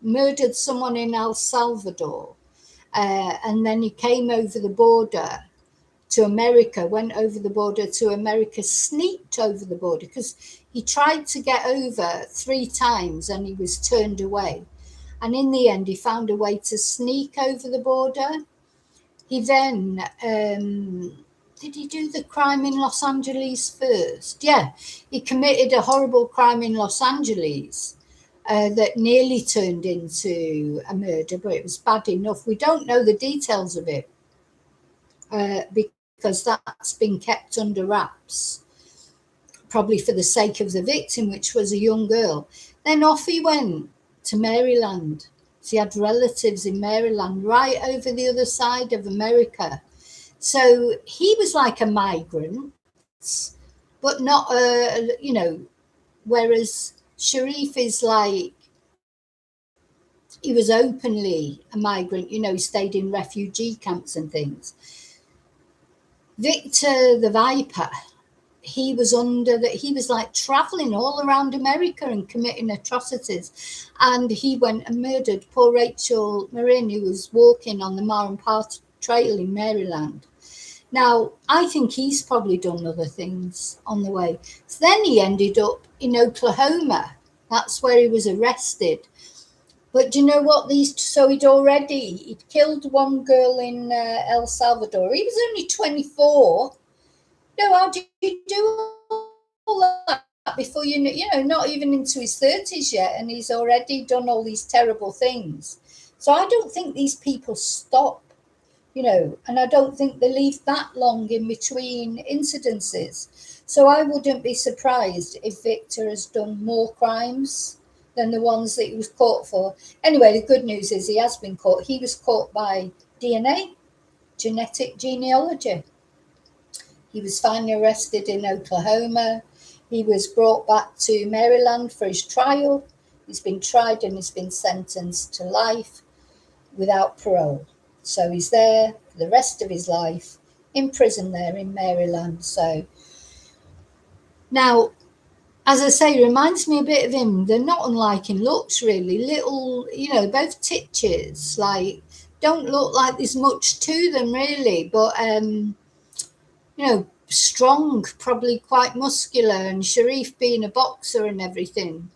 murdered someone in El Salvador. And then he came over the border to America, went over the border to America, sneaked over the border because he tried to get over 3 times and he was turned away. And in the end, he found a way to sneak over the border. He then, did he do the crime in Los Angeles first? Yeah, he committed a horrible crime in Los Angeles that nearly turned into a murder, but it was bad enough. We don't know the details of it because that's been kept under wraps, probably for the sake of the victim, which was a young girl. Then off he went to Maryland. So he had relatives in Maryland, right over the other side of America. So he was like a migrant, but not whereas Sharif is like, he was openly a migrant, he stayed in refugee camps and things. Victor the Viper, he was like traveling all around America and committing atrocities. And he went and murdered poor Rachel Marin, who was walking on the Marham Park Trail in Maryland. Now, I think he's probably done other things on the way. So then he ended up in Oklahoma. That's where he was arrested. But do you know what? He'd killed one girl in El Salvador. He was only 24. How do you do all that before not even into his 30s yet, and he's already done all these terrible things? So I don't think these people stop, and I don't think they leave that long in between incidences. So I wouldn't be surprised if Victor has done more crimes than the ones that he was caught for. Anyway, the good news is he has been caught. He was caught by DNA, genetic genealogy. He was finally arrested in Oklahoma. He was brought back to Maryland for his trial. He's been tried and he's been sentenced to life without parole. So he's there for the rest of his life in prison there in Maryland. So now, as I say, reminds me a bit of him. They're not unlike in looks, really. Little, both titches, like, don't look like there's much to them, really. But, strong, probably quite muscular. And Sharif being a boxer and everything,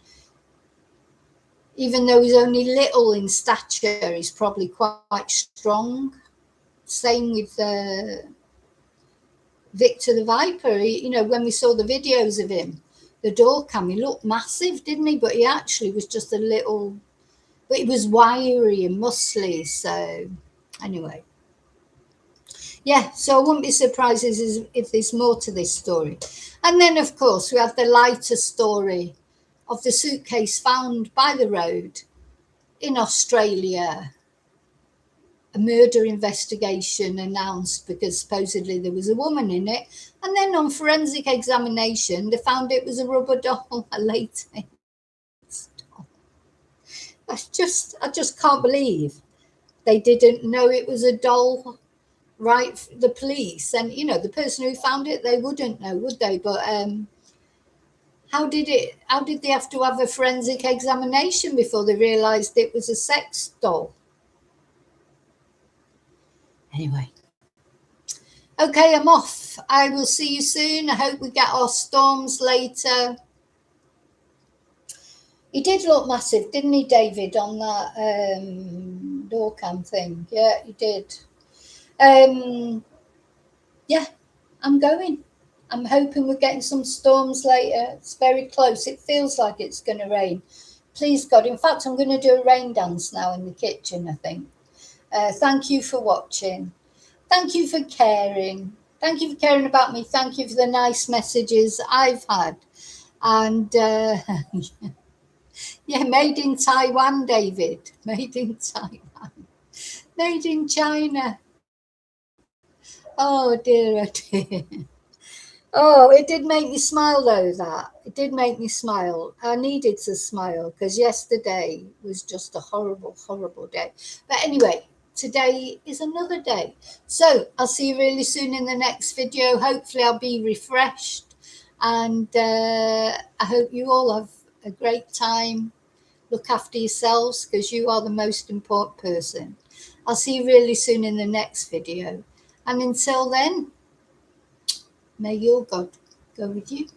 even though he's only little in stature, he's probably quite strong. Same with Victor the Viper. When we saw the videos of him, the door cam, he looked massive, didn't he? But he actually was just a little, but he was wiry and muscly. So anyway, yeah, so I wouldn't be surprised if there's more to this story. And then, of course, we have the lighter story of the suitcase found by the road in Australia. A murder investigation announced because supposedly there was a woman in it. And then on forensic examination, they found it was a rubber doll, a latex doll. I just can't believe they didn't know it was a doll, right? The police and, the person who found it, they wouldn't know, would they? But how did they have to have a forensic examination before they realised it was a sex doll? Anyway, Okay, I'm off. I will see you soon. I hope we get our storms later. He did look massive, didn't he, David, on that door cam thing? Yeah, he did. Yeah, I'm going. I'm hoping we're getting some storms later. It's very close. It feels like it's going to rain. Please, God. In fact, I'm going to do a rain dance now in the kitchen, I think. Thank you for watching. Thank you for caring. Thank you for caring about me. Thank you for the nice messages I've had. And yeah, made in Taiwan, David. Made in Taiwan. Made in China. Oh dear, oh dear. Oh, it did make me smile though, that. It did make me smile. I needed to smile because yesterday was just a horrible, horrible day. But anyway, today is another day. So I'll see you really soon in the next video. Hopefully I'll be refreshed. And I hope you all have a great time. Look after yourselves because you are the most important person. I'll see you really soon in the next video. And until then, may your God go with you.